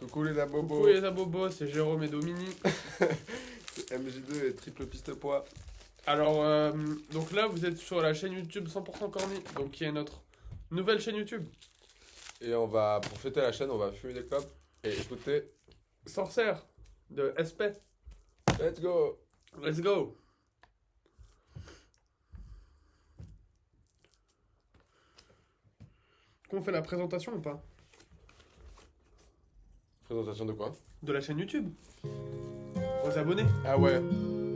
Coucou les abobos. Coucou les abobos, c'est Jérôme et Dominique. C'est MJ2 et triple piste poids. Alors, donc là, vous êtes sur la chaîne YouTube 100% Corny, donc qui est notre nouvelle chaîne YouTube. Et on va, pour fêter la chaîne, on va fumer des clopes et écouter Sorcière de SP. Let's go. Let's go. On fait la présentation ou pas? Présentation de quoi? De la chaîne YouTube. Aux abonnés. Ah ouais.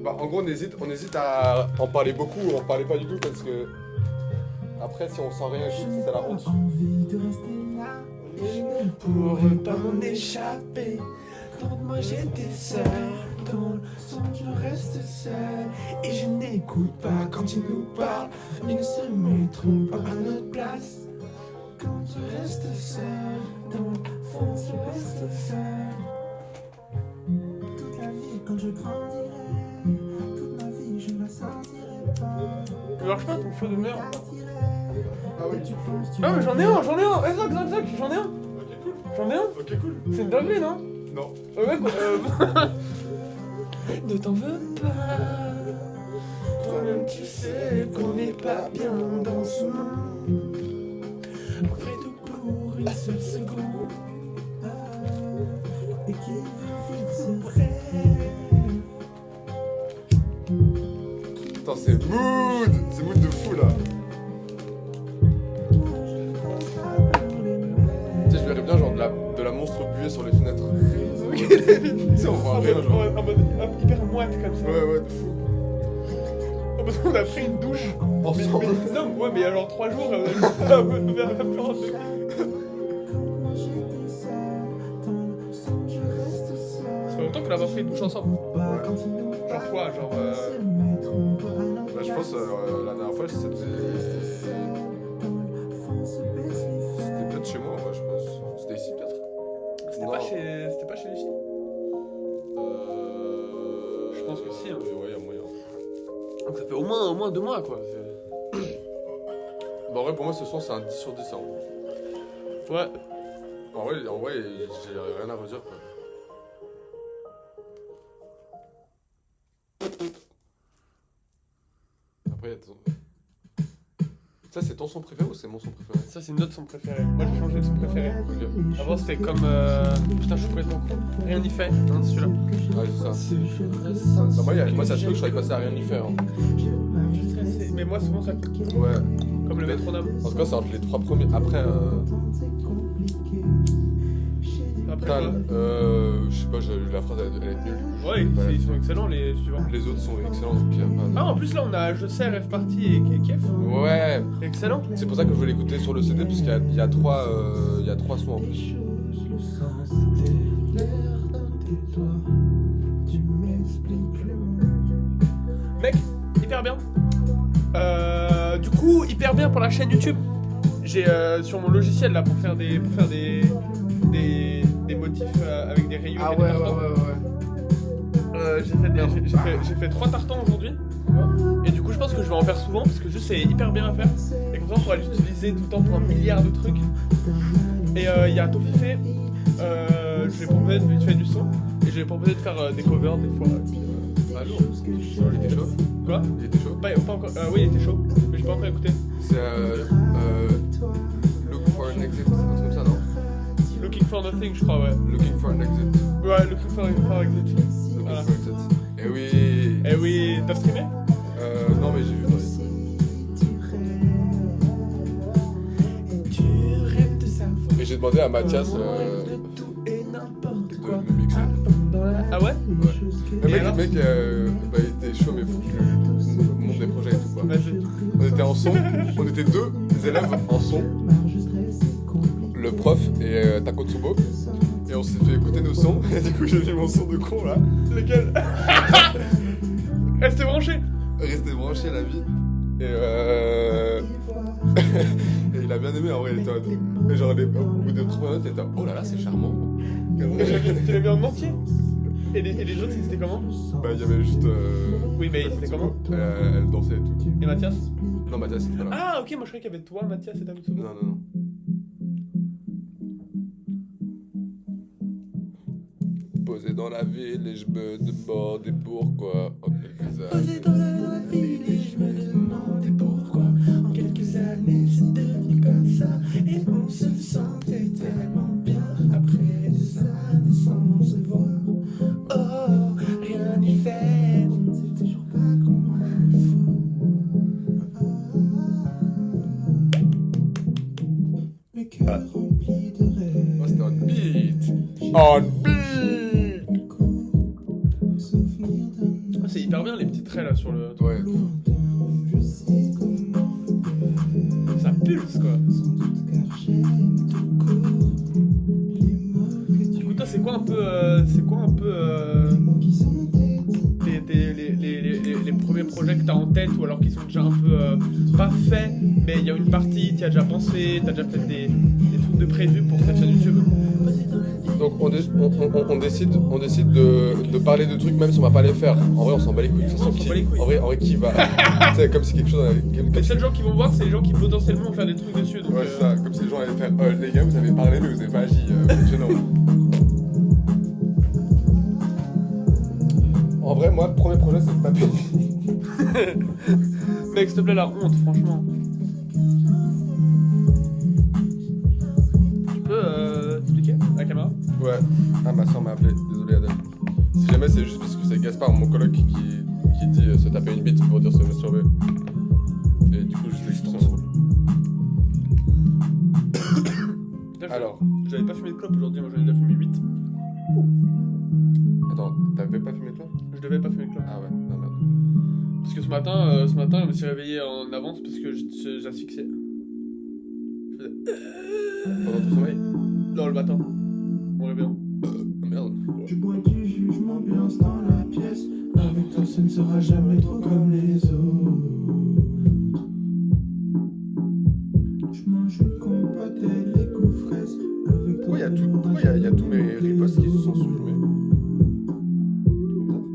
Bah en gros on hésite à en parler beaucoup ou en parler pas du tout parce que après si on sent rien et tout, c'est la honte. Envie de rester là et je ne pourrais pas m'en échapper. Quand moi j'étais seul, dans le son je reste seul et je n'écoute pas quand ils nous parlent. Ils ne se mettront pas à notre place. Quand je reste seul, dans le fond je reste seul. Toute la vie quand je grandirai, toute ma vie je ne la sentirai pas. Ça marche pas ton feu de merde? Ah oui. Ah mais j'en ai un. Zac, j'en ai un. Ok cool. J'en ai un. Ok cool. C'est une dinguerie, non? Non. Ouais, Ne t'en veux pas. Toi-même tu sais qu'on n'est pas bien dans ce monde. On ferait tout pour une seule seconde. Et qui veut vite se prêt. Attends c'est mood de fou là. Tu sais je verrais bien genre de la monstre buée sur les fenêtres. Tu sais on voit rien genre. en mode hyper moite comme ça. Ouais de fou. En mode on a pris une douche. Ensemble. Non, ouais, mais il y a genre 3 jours, on a vers la plante. Ça fait longtemps qu'on a pas pris une douche ensemble. Genre quoi? Genre. Bah, je pense la dernière fois c'était peut-être chez moi ouais je pense. C'était ici peut-être. C'était Non. pas chez les filles? Je pense que si, hein. Ouais, y a moyen. Donc ça fait au moins 2 mois quoi. Bah, en vrai, pour moi, ce soir, c'est un 10 sur 10. Hein. Ouais. En vrai, j'ai rien à redire. Quoi. Après, il y a ton... Ça, c'est ton son préféré ou c'est mon son préféré? Ça, c'est notre son préféré. Moi, j'ai changé de son préféré. Ok. Avant, c'était comme. Putain, je suis complètement con. Rien n'y fait, hein, c'est celui-là. Ouais, c'est ça. Bah, moi, ça se peut que je serais passé à rien y faire. Hein. Mais moi, souvent, ça. Ouais. Comme le métronome. En tout cas, c'est entre les 3 premiers. Après, Après, putain, quoi. je sais pas, la phrase, elle est nulle. Du coup, Ouais, Voilà. ils sont excellents les suivants. Les autres sont excellents, donc il y a pas de... Ah, en plus, là, on a Je sais, Rêve Party et Kef. Ouais. Excellent. C'est pour ça que je veux l'écouter sur le CD, parce qu'il y a 3 sons en plus. Mec, hyper bien. Du coup, hyper bien pour la chaîne YouTube. J'ai sur mon logiciel là pour faire des motifs avec des rayures et des tartans. J'ai fait 3 tartans aujourd'hui. Et du coup, je pense que je vais en faire souvent parce que juste c'est hyper bien à faire. Et comme ça, on pourra l'utiliser tout le temps pour un milliard de trucs. Et il y a Tofifé. Je lui ai proposé de faire du son. Et je lui ai proposé de faire des covers des fois. Ah lourd. Il était chaud. Quoi? Il était chaud. Pas encore. Oui, il était chaud. Mais j'ai pas encore écouté. C'est Look for an exit, un truc comme ça, non? Looking for Nothing, je crois, ouais. Looking for an exit. Ouais, Looking for Exit. Looking Voilà. for exit. Eh oui. Eh oui, t'as streamé? Non, mais j'ai vu dans les trucs. Et j'ai demandé à Mathias de me mixer. Ah ouais? Ouais. Le mec, bah, il était chaud, mais faut que je lui montre des projets et tout. Quoi. Vas-y. On était en son, on était 2 élèves en son, le prof et Takotsubo. Et on s'est fait écouter nos sons. Et du coup, j'ai mis mon son de con là. Lequel? Restez branchés. Rester branché la vie. Et et il a bien aimé en vrai. Il était et genre, au bout de 3 minutes, il était oh là là, c'est charmant. Tu l'as mis en entier? Et les autres, c'était comment? Bah, il y avait juste. Oui, mais c'était comment? Elle dansait et tout. Et Mathias? Non, Mathias, c'était pas là. Ah, ok, moi je croyais qu'il y avait toi, Mathias et Takotsubo. Non. Mathias, c'est un autre. Non. Non, posé dans la ville et je me demandais pourquoi. En quelques Posé années. dans la ville et je me demandais pourquoi. En quelques années, c'est devenu comme ça. Et on se sentait tellement bien après des années sans se voir. Oh, rien n'y fait. On ne sait toujours pas comment il faut. Mes cœurs remplis de rêves. Oh, c'était on beat. On beat. Souvenir d'un Ah, c'est hyper bien les petits traits là sur le. Ouais. lointain où je sais comment le Ça pulse quoi. sans doute car j'aime tout court. Les mots que Du tu coup, toi, c'est quoi un peu. les mots qui sont Les premiers projets que t'as en tête ou alors qui sont déjà un peu pas faits, mais il y a une partie, t'y as déjà pensé, t'as déjà peut-être des trucs de prévus pour cette chaîne YouTube. Donc on décide de parler de trucs même si on va pas les faire. En vrai on s'en bat les couilles. De toute façon, On s'en bat les couilles. En vrai qui va. C'est comme si quelque chose Les seuls gens qui vont voir, c'est les gens qui potentiellement vont faire des trucs dessus. Donc, Ouais c'est ça, comme si les gens allaient faire les gars vous avez parlé mais vous avez pas agi, c'est gênant. En vrai moi le premier projet c'est de taper. Mec, s'il te plaît, la honte, franchement. Tu peux expliquer à la caméra? Ouais. Ah ma soeur m'a appelé, désolé Adèle. Si jamais c'est juste parce que c'est Gaspard mon coloc qui dit se taper une bite pour dire se masturber. Et du coup juste l'expression drôle. Alors. J'avais pas fumé de clope aujourd'hui, moi j'en ai déjà fumé 8. Attends, t'avais pas fumé toi? Je devais pas fumer de clope. Ah ouais, non merde. Parce que ce matin, je me suis réveillé en avance parce que j'asphyxiais. Je faisais... Pendant ton sommeil? Non, le matin. Mon réveillon. Merde. Du bois du jus, je m'ambiance dans la pièce. Avec toi, ce ne sera jamais trop comme les autres. Je mange une compote et les coups fraises. Avec toi, Pourquoi il y a tous mes ripostes qui se sont supprimés?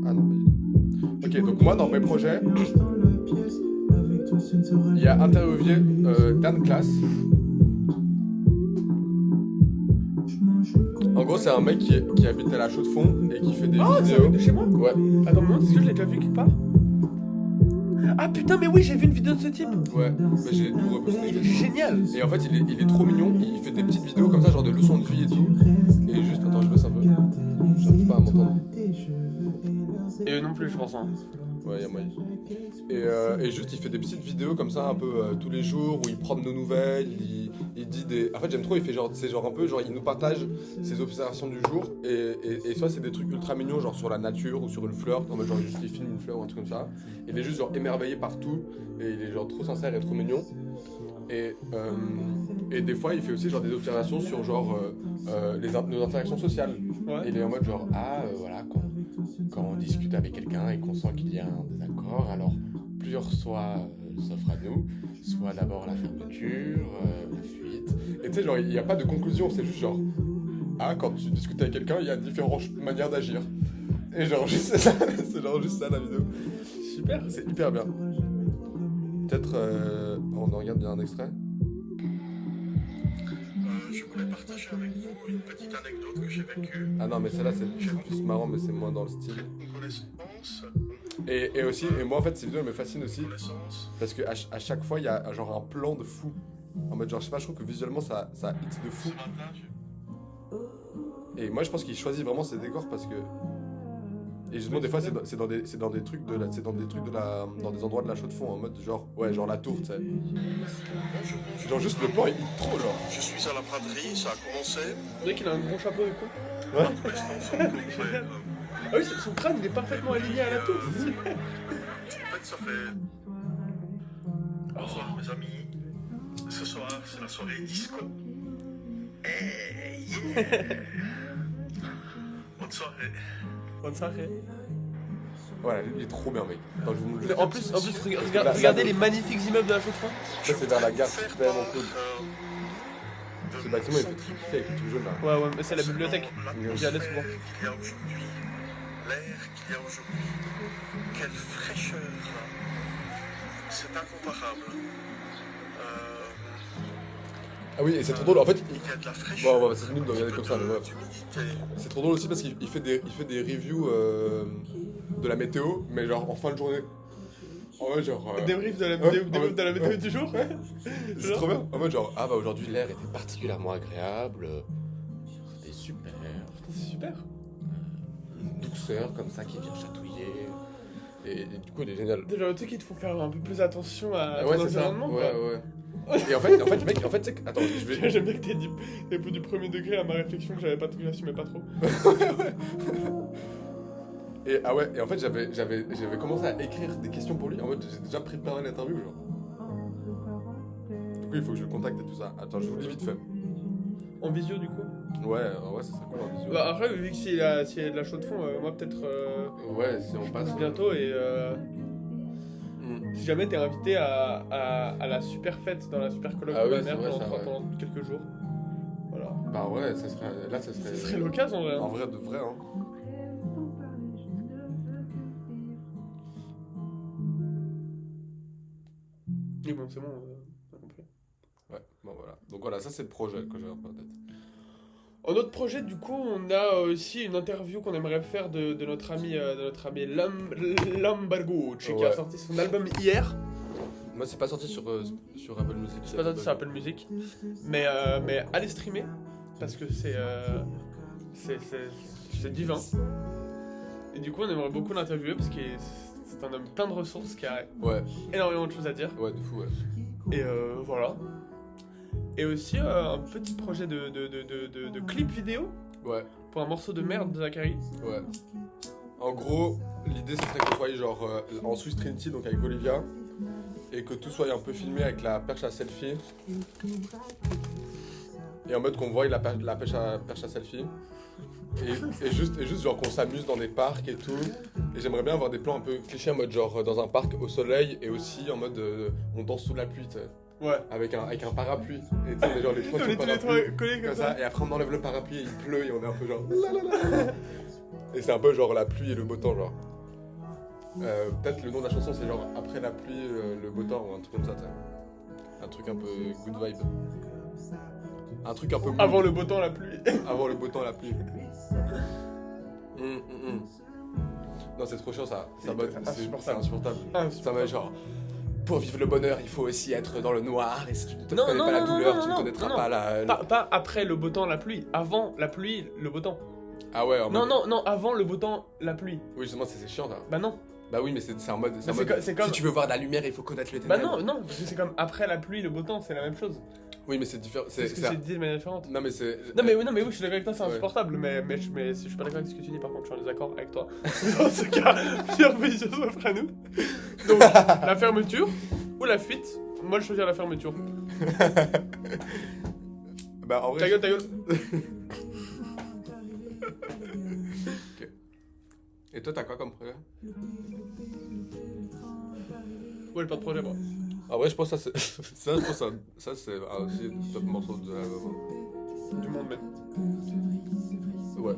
Ah non, pas du tout. Ok, donc moi dans mes projets, il y a interviewé Dan Class. En gros, c'est un mec qui habite à la Chaux de Fonds et qui fait des Oh, ça vidéos. vient de chez moi? Ouais, Attends, moi, est-ce que je l'ai déjà vu quelque part? Ah putain, mais oui, j'ai vu une vidéo de ce type. ouais, bah, j'ai tout Il est reposté. génial. Et en fait, il est trop mignon, il fait des petites vidéos comme ça, genre de leçons de vie et tout. Et juste, attends, je baisse un peu. J'arrive pas à m'entendre. Et eux non plus, je pense. Hein. Ouais, il y a moyen. Et juste, il fait des petites vidéos comme ça, un peu tous les jours, où il prend de nos nouvelles, il dit des... En fait, j'aime trop, il fait genre, c'est genre un peu, genre, il nous partage ses observations du jour, et soit c'est des trucs ultra mignons, genre sur la nature, ou sur une fleur, en mode genre, juste, il filme une fleur ou un truc comme ça. Il est juste, genre, émerveillé partout, et il est, genre, trop sincère et trop mignon. Et des fois, il fait aussi, genre, des observations sur, genre, nos interactions sociales. Ouais. Et il est en mode, genre, voilà, quand on discute avec quelqu'un et qu'on sent qu'il y a un désaccord, alors plusieurs choix s'offrent à nous, soit d'abord la fermeture, la fuite. Et tu sais, genre, il n'y a pas de conclusion, c'est juste genre, quand tu discutes avec quelqu'un, il y a différentes manières d'agir. Et genre, juste ça, c'est genre juste ça la vidéo. Super. C'est hyper bien. Peut-être, on en regarde bien un extrait. Je voulais partager avec vous une petite anecdote que j'ai vécue. Ah non, mais celle-là, c'est plus marrant, mais c'est moins dans le style. Une connaissance, Et aussi, et moi en fait, ces vidéos elles me fascinent aussi. connaissance. Parce qu'à chaque fois, il y a genre un plan de fou. En mode, genre, je sais pas, je trouve que visuellement, ça hit de fou. Ce matin, je- Et moi, je pense qu'il choisit vraiment ses décors parce que. Et justement, des fois, c'est dans des trucs dans des endroits de la chaux de fond, en mode genre, ouais, genre la tour, tu sais. Bonjour. Genre juste le plan, il hit trop, genre. Je suis à la braderie, ça a commencé. Le mec, il a un gros chapeau et con. Pour l'instant, c'est complet. Ah oui, son crâne, il est parfaitement aligné à la tour. C'est super. En fait, ça fait. Bonsoir, mes amis. Ce soir, c'est la soirée disco. Hey, yeah! Bonne soirée. Bonne soirée. Voilà, lui, il est trop bien, mec. Attends, je vous montre juste. En plus, regardez les magnifiques immeubles de la chaux de fonds. Ça, c'est vers la gare, c'est Faire tellement part, cool. de Ce mon bâtiment, il fait sentiment. très kiffer avec le truc jaune là. Ouais, ouais, mais c'est la bibliothèque. J'y allais souvent. Qu'il y a aujourd'hui, l'air qu'il y a aujourd'hui, quelle fraîcheur là. C'est incomparable. Ah oui, et c'est trop drôle. En fait, Il y a de la fraîche. bon, ouais, c'est nul de regarder comme ça, mais bref. D'humidité. C'est trop drôle aussi parce qu'il fait des reviews de la météo, mais genre en fin de journée. En mode genre. Débrief de la ouais, débrief de la météo ouais. du jour. C'est Genre. trop bien. En mode genre, ah bah aujourd'hui l'air était particulièrement agréable. C'était super. Putain, c'est super. Une douceur comme ça qui vient chatouiller. Et du coup, il est génial. Déjà, le truc qui te faut faire un peu plus attention à Ouais, ton c'est ça. environnement. Ouais, quoi. ouais. Et en fait, mec, tu sais que. Attends, je vais. J'aime bien que t'aies dit un peu du premier degré à ma réflexion que j'assumais pas trop. Et ah ouais, et en fait, j'avais commencé à écrire des questions pour lui. En mode, j'ai déjà préparé l'interview, genre. Du coup, il faut que je le contacte et tout ça. Attends, je vous le dis vite fait. En visio, du coup. Ouais, ça serait cool en visio. Bah, après, vu que s'il y a de la chaude de fond, moi peut-être Ouais, si on passe. bientôt et Hmm. si jamais t'es invité à la super fête dans la super colloque Ah de oui, ma mère c'est vrai, ça, ouais. pendant quelques jours. Voilà. Bah ouais, ça serait. Là, ça serait. Ce serait l'occasion en vrai. En Hein. vrai, de vrai, hein. Mais bon, c'est bon, on a compris. Ouais, bon voilà. Donc voilà, ça c'est le projet que j'ai un peu en tête. En autre projet, du coup, on a aussi une interview qu'on aimerait faire de notre ami Lambargucci qui a Ouais. sorti son album hier. Moi, c'est pas sorti sur Apple Music. C'est pas sorti sur Apple Music, mais allez streamer parce que c'est divin. Et du coup, on aimerait beaucoup l'interviewer parce que c'est un homme plein de ressources qui a Ouais, énormément de choses à dire. ouais, de fou, ouais. Et voilà. Et aussi un petit projet de clip vidéo Ouais, pour un morceau de merde de Zachary. ouais. En gros, l'idée ce serait qu'on soit genre en Swiss Trinity, donc avec Olivia, et que tout soit un peu filmé avec la perche à selfie. Et en mode qu'on voit la perche à selfie. Et juste genre qu'on s'amuse dans des parcs et tout. Et j'aimerais bien avoir des plans un peu clichés en mode genre dans un parc au soleil et aussi en mode on danse sous la pluie, tu sais. Ouais. Avec un parapluie. Et tu sais, genre les trois On sur est le tous les parapluie. trois collés comme ça. Et après on enlève le parapluie et il pleut et on est un peu genre la la la. Et c'est un peu genre la pluie et le beau temps genre. Peut-être le nom de la chanson c'est genre après la pluie le beau temps ou un truc comme ça, tu sais. Un truc un peu good vibe. Un truc un peu mou. Avant le beau temps, la pluie. Avant le beau temps, la pluie. Non, c'est trop chiant ça. Ça mode, c'est insupportable. insupportable. Ah, Ça va genre. Pour vivre le bonheur, il faut aussi être dans le noir. Et si tu ne Non, connais non, pas la non, douleur, non, tu ne non, connaîtras non, pas la. Pas après le beau temps, la pluie. Avant la pluie, le beau temps. Ah ouais, en Non, mode. non, avant le beau temps, la pluie. Oui, justement, c'est chiant ça. Bah non. Bah oui, mais c'est en mode. Bah, c'est comme- Si tu veux voir la lumière, il faut connaître les Bah ténèbres. non, parce que c'est comme après la pluie, le beau temps, c'est la même chose. Oui, mais c'est différent. C'est ce que c'est dit de manière différente. Non, mais c'est. Non mais oui, je suis d'accord avec toi, c'est Ouais. insupportable, mais je suis pas d'accord avec ce que tu dis, par contre je suis en désaccord avec toi. Dans ce cas, plusieurs positions s'offrent à nous. Donc, la fermeture ou la fuite, moi je choisis la fermeture. Bah en vrai. Ta gueule, ta gueule. Et toi, t'as quoi comme projet? Ouais, j'ai pas de projet moi. En vrai, je pense que ça, c'est. Ça, je pense que ça, c'est aussi le top morceau de l'album. Du monde même. Ouais.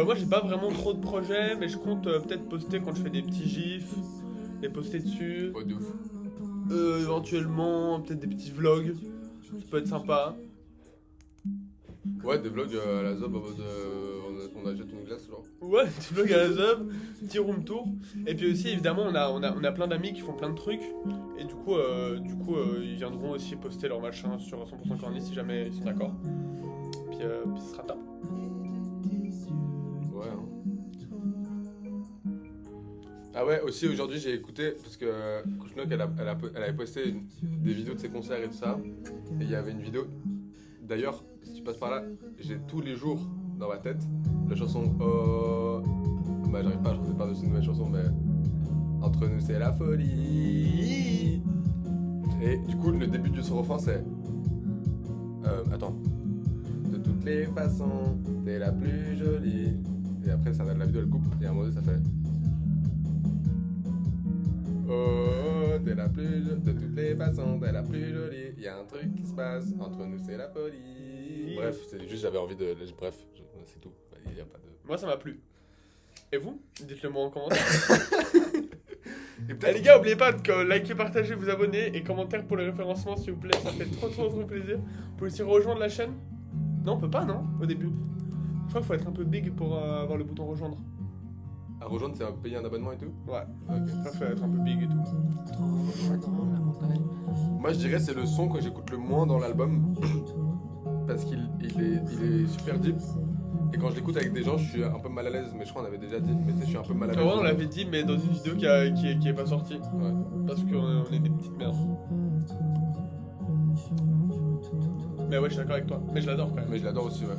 Moi j'ai pas vraiment trop de projets, mais je compte peut-être poster quand je fais des petits gifs, les poster dessus. Ouais, de ouf. Éventuellement, peut-être des petits vlogs, ça peut être sympa. Ouais, des vlogs à la zob en mode on achète une glace, genre. Ouais, petit vlog à la zob, petit room tour. Et puis aussi, évidemment, on a plein d'amis qui font plein de trucs. Et du coup, ils viendront aussi poster leur machin sur 100% Corny si jamais ils sont d'accord. Puis ce sera top. Ouais. Hein. Ah ouais, aussi aujourd'hui j'ai écouté, parce que Kouchnock elle avait posté des vidéos de ses concerts et tout ça. Et il y avait une vidéo. D'ailleurs, si tu passes par là, j'ai tous les jours dans ma tête la chanson bah j'arrive pas à chanter par-dessus une nouvelle chanson, mais entre nous c'est la folie. Et du coup le début de son refrain c'est attends. De toutes les façons, t'es la plus jolie. Et après ça, la vidéo elle coupe et à un moment donné ça fait oh, t'es la plus jolie. De toutes les façons, t'es la plus jolie. Y a un truc qui se passe, entre nous c'est la folie. Bref, c'est juste j'avais envie de. Bref, c'est tout. Il y a pas de. Moi ça m'a plu. Et vous? Dites-le moi en commentaire. Et Eh les gars, oubliez pas de liker, partager, vous abonner et commentaire pour le référencement s'il vous plaît, ça fait trop plaisir. Vous pouvez aussi rejoindre la chaîne. Non, on peut pas, non, au début. Je crois qu'il faut être un peu big pour avoir le bouton rejoindre. À rejoindre, c'est payer un abonnement et tout. Ouais, Ok. je crois qu'il faut être un peu big et tout. Moi, je dirais c'est le son que j'écoute le moins dans l'album. Parce qu'il est super deep. Et quand je l'écoute avec des gens, je suis un peu mal à l'aise. Mais je crois qu'on avait déjà dit, mais tu sais, je suis un peu mal à l'aise. Ouais, on l'avait dit, mais dans une vidéo qui est pas sortie. Ouais. Parce qu'on est des petites merdes. Mais ouais, je suis d'accord avec toi. Mais je l'adore quand même. Mais je l'adore aussi, ouais.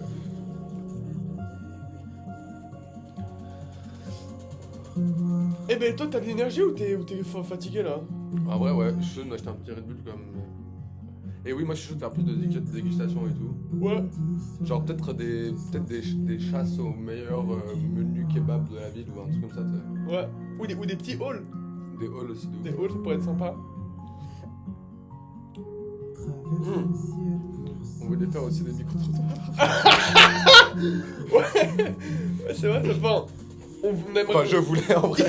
Eh ben toi, t'as de l'énergie ou t'es fatigué là? En vrai, ouais, je suis chaud de m'acheter un petit Red Bull comme. Et oui, moi je suis chaud de faire plus de dégustation et tout. Ouais. Genre peut-être des chasses au meilleur menu kebab de la ville ou un truc comme ça, tu sais. Ouais. Ou des petits halls. Des halls aussi de ouf. Des halls, ça pourrait être sympa. On voulait faire aussi des micro-trottoirs. Ouais, c'est vrai, c'est pas. On aimerait. Enfin, je voulais en vrai.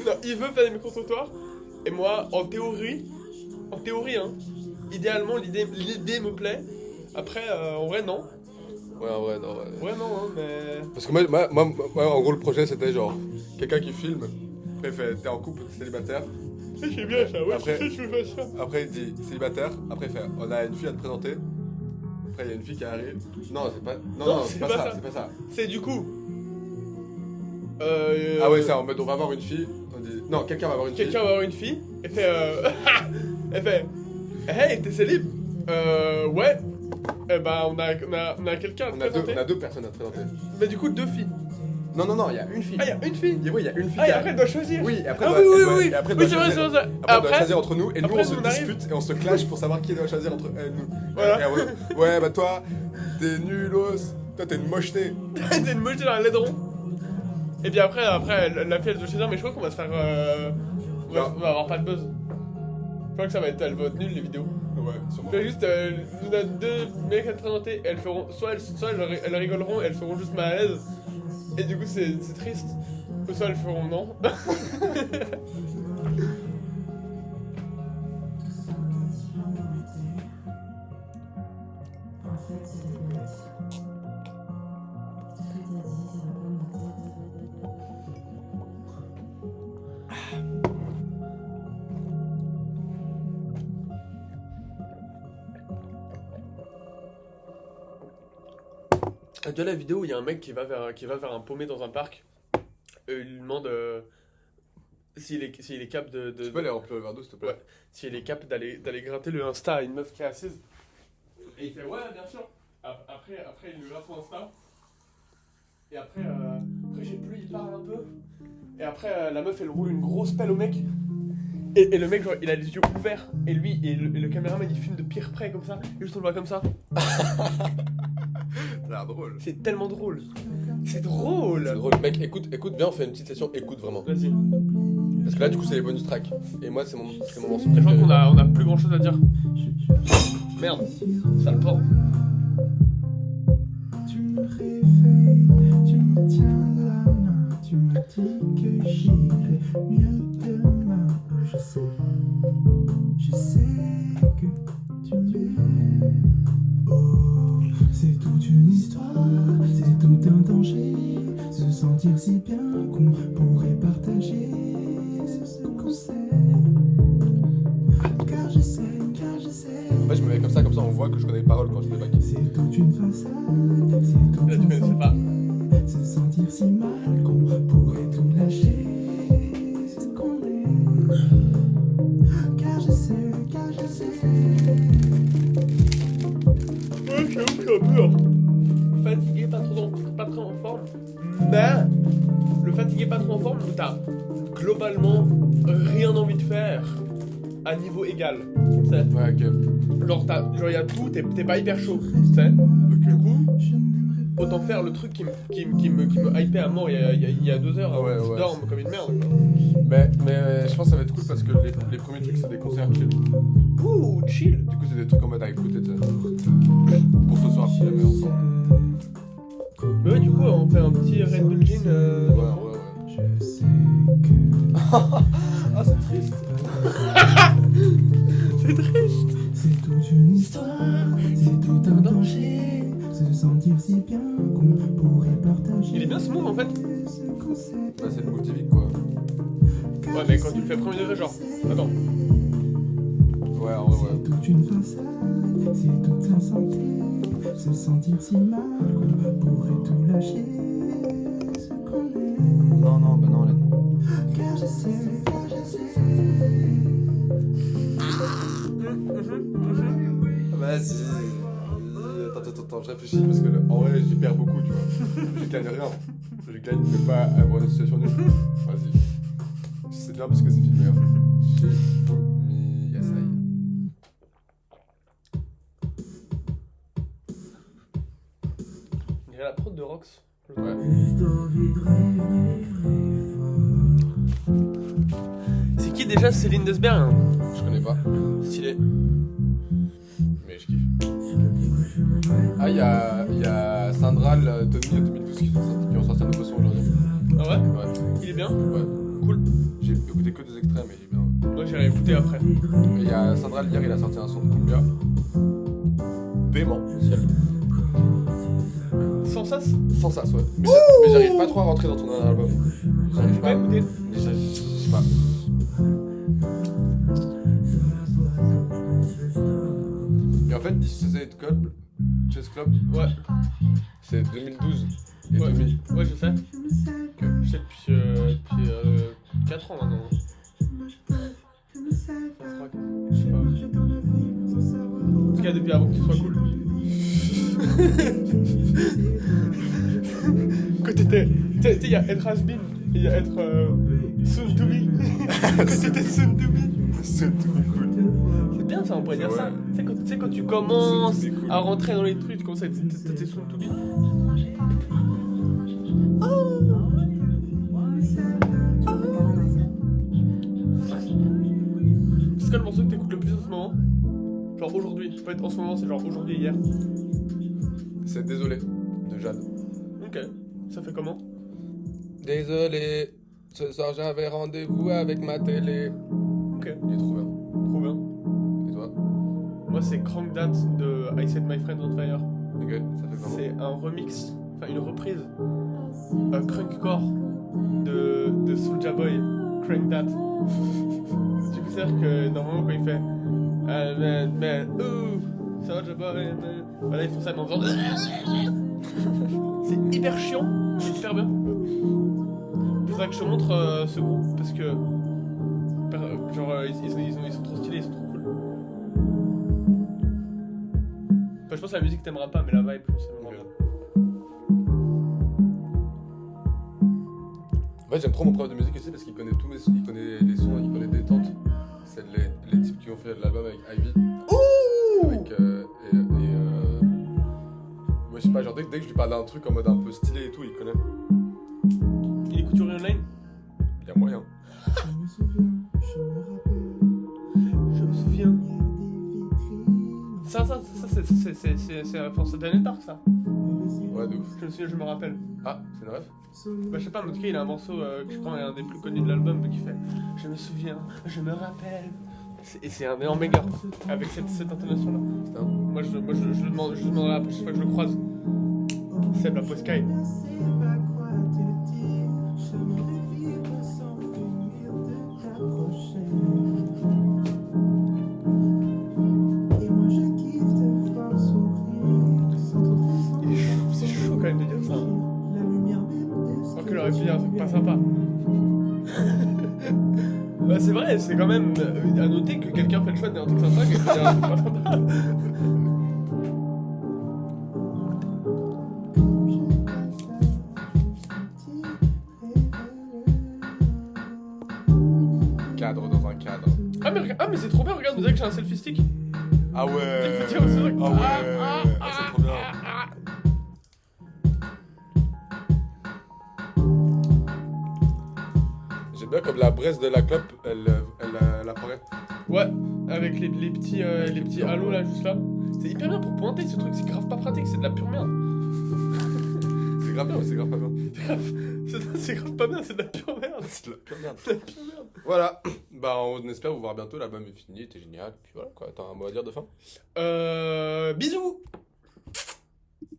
Non, il veut faire des micro-trottoirs. Et moi, en théorie, hein, idéalement, l'idée me plaît. Après, en vrai, non. Ouais, en vrai, non. Ouais. Ouais, non, hein, mais. Parce que moi, en gros, le projet c'était genre quelqu'un qui filme. Après, il fait t'es en couple, t'es célibataire. C'est bien ça, ouais, Après- je fais ça. Après, il dit célibataire. Après, il fait on a une fille à te présenter. Après, il y a une fille qui arrive. Non, c'est pas. Non, c'est pas ça. C'est pas ça. C'est du coup. Ah ouais, ça, en mode on va avoir une fille. On dit non, quelqu'un va avoir une fille. Quelqu'un va avoir une fille, elle fait elle fait hey, t'es célib? Ouais. Eh bah on a quelqu'un à te On a présenter. deux personnes à te présenter. Mais du coup, 2 filles. Non, il y a une fille. Ah, il y a une fille. Et oui, il y a une fille. Ah, et qui après, elle arrive. doit choisir. Oui, et après, Ah elle doit- oui, elle doit- oui. et après, elle Oui, doit c'est vrai, choisir. c'est vrai. Après, on doit Après, choisir entre nous et nous après, on se nous, on arrive. dispute et on se clash pour savoir qui doit choisir entre elle et nous. Voilà. Et ouais, bah toi, t'es nulos, toi t'es une mocheté. t'es une moitié dans un laideron. Et puis après la fille, elle doit choisir, mais je crois qu'on va se faire. On va avoir pas de buzz. Je crois que ça va être. Elle va être nulle, les vidéos. Ouais, sûrement. Je vais juste. On a 2 mecs à te présenter, elles feront. Soit elles rigoleront, elles seront juste mal à l'aise. Et du coup, c'est triste. Ou soit elles feront non. Tu vois la vidéo où il y a un mec qui va vers un paumé dans un parc. Il lui demande s'il est capable de. Tu peux aller remplir le verre d'eau s'il te plaît? Ouais. S'il est capable d'aller gratter le Insta à une meuf qui est assise. Et il fait ouais, bien sûr. Après il lui lance son Insta. Et après j'ai plus, il parle un peu. Et après la meuf elle roule une grosse pelle au mec. Et le mec genre, il a les yeux ouverts. Et lui, et le caméraman il filme de pire près comme ça. Et juste on le voit comme ça. Ça a l'air drôle. C'est tellement drôle. C'est drôle. C'est drôle. Mec, écoute, viens, on fait une petite session, écoute vraiment. Vas-y. Parce que là, du coup, c'est les bonus tracks. Et moi, c'est mon morceau Je crois préféré. qu'on a plus grand chose à dire. Merde, ça le porte. Tu me réveilles, tu me tiens la main, tu m'as dit que j'irai mieux demain. Je sais que tu m'aimes. Oh, c'est toute une histoire, c'est tout un danger. Se sentir si bien qu'on pourrait partager ce qu'on sait. Car je sais. En fait, je me mets comme ça, on voit que je connais les paroles quand je déballe. C'est toute une façade, c'est tout Là, tu connaissais pas. se sentir si mal qu'on pourrait tout lâcher, ce qu'on est. Car je sais. Ouais, je suis un peu fatigué, pas trop en forme. Mais le fatigué, pas trop en forme, où t'as globalement rien envie de faire à niveau égal. Tu sais. Ouais, ok. Genre y a tout, t'es pas hyper chaud. Tu sais. Du coup, autant faire le truc qui me hypait à mort il y a 2 heures, Ouais, je ouais. dorme comme une merde. Quoi. Mais je pense que ça va être cool parce que les premiers trucs, c'est des concerts chill. Ouh, chill. Du coup, c'est des trucs en mode à écouter, tu sais. Pour ce soir, si jamais ensemble. Mais ouais, du coup, on fait un petit Red Bull Gin. Ouais. Je sais Ah, c'est triste. C'est triste. C'est toute une histoire, c'est tout un danger. Se sentir si bien qu'on pourrait partager. Il est bien ce move en fait. Ce concept. Bah, c'est le multivic quoi. Ouais, mais quand tu le fais premier degré, genre. Attends. Ouais, en vrai, ouais. C'est toute une façade, c'est toute insanté. Se sentir si mal qu'on pourrait tout lâcher. Ce qu'on est. Non, non, bah non, Hélène. Car je sais. Vas-y. Attends, je réfléchis parce que en vrai, j'y perds beaucoup, tu vois. Je gagne rien. Je gagne mais pas avoir une situation nulle. Vas-y. C'est bien parce que c'est filmé. Hein. Shifumi Yasai. Il y a la prod de Rox. Ouais. C'est qui déjà Céline Desberg hein? Je connais pas. Stylé. Mais je kiffe. Ah, il y a Syndral, Tony 2012 qui ont sorti un nouveau son aujourd'hui. Ah ouais? Ouais. Il est bien? Ouais. Cool. J'ai écouté que 2 extraits, mais il est bien. Moi j'irai écouter après. Et il y a Syndral, hier, il a sorti un son de Cumbia. Dément. Sans sas? Sans ça, ouais. Mais j'arrive pas trop à rentrer dans ton dernier album. J'arrive J'ai pas. pas écouté. Je sais pas. Et en fait, Dissociate Club, Chess Club, Ouais. c'est 2012 et Ouais. 2000. Ouais, je sais. Je sais depuis 4 ans maintenant. Je sais pas. En tout cas, depuis avant que tu sois cool. Quand t'étais. Tu sais, il y a être has-been et il y a être soon to be. Quand t'étais soon to be. C'est tout cool. C'est bien ça, on pourrait dire Ouais. ça. Tu sais, quand tu commences C'est cool. à rentrer dans les trucs, tu commences à être soon to be. C'est quoi le morceau que t'écoutes le plus en ce moment? Genre aujourd'hui, peut être en ce moment, c'est genre aujourd'hui et hier. C'est Désolé de Jade. Ok, ça fait comment? Désolé, ce soir j'avais rendez-vous avec ma télé. Ok, Il est trop bien. trop bien. Et toi? Moi c'est Crank That de I Set My Friend on Fire. Ok, ça fait comment? C'est un remix, enfin une reprise, crunkcore de Soulja Boy, Crank That. Du coup, c'est-à-dire que normalement, quand il fait man, ouh, Soulja Boy, man. Voilà, ils font ça dans le C'est hyper chiant, mais hyper bien. Faudrait que je te montre ce groupe parce que. Genre, ils sont trop stylés, ils sont trop cool. Enfin, je pense que la musique t'aimeras pas, mais la vibe, je pense que c'est vraiment bien. En fait, j'aime trop mon prof de musique aussi parce qu'il connaît tous il connaît les sons, il connaît Détente. C'est les types qui ont fait l'album avec Ivy. Ouh! Avec, moi, je sais pas, genre dès que je lui parle d'un truc en mode un peu stylé et tout, il connaît. Il est couturier online? Il y a moyen. Je me souviens, je me rappelle. Je me souviens. Il y a des vitrines. C'est la référence à Daniel Dark, ça. Ouais, de ouf. Je me souviens, je me rappelle. Ah, c'est une ref? Bah, je sais pas, mais en tout cas, il a un morceau que je crois est un des plus connus de l'album qui fait Je me souviens, je me rappelle. Et c'est un énorme méga avec cette intonation-là. Putain. Moi, je le demanderai la prochaine fois que je le croise. C'est la Post Sky. Je sais pas quoi te dire. J'aimerais vivre sans finir de t'approcher. Et moi je kiffe te voir sourire. Sans toute raison. Il est chaud, c'est chaud quand même de dire ça. La lumière même Je crois qu'il aurait pu dire un truc pas sympa. Bah, c'est vrai, c'est quand même à noter que quelqu'un fait le choix de dire un truc sympa que de dire un truc pas sympa. Cadre dans un cadre. Ah mais c'est trop bien, regarde, vous savez que j'ai un selfie stick. Ah ouais. Tu peux tirer ce truc. Ah ouais. Ah, c'est trop bien. J'aime bien comme la braise de la clope, elle apparaît. Ouais, avec les petits halos là, juste là. C'est hyper bien pour pointer ce truc, c'est grave pas pratique, c'est de la pure merde. C'est grave bien ou c'est grave pas bien? C'est grave pas bien, c'est de la pure merde. C'est de la pure merde. C'est de la pure merde. Voilà, bah on espère vous voir bientôt, l'album est fini, c'était génial, puis voilà quoi, t'as un mot à dire de fin? Bisous.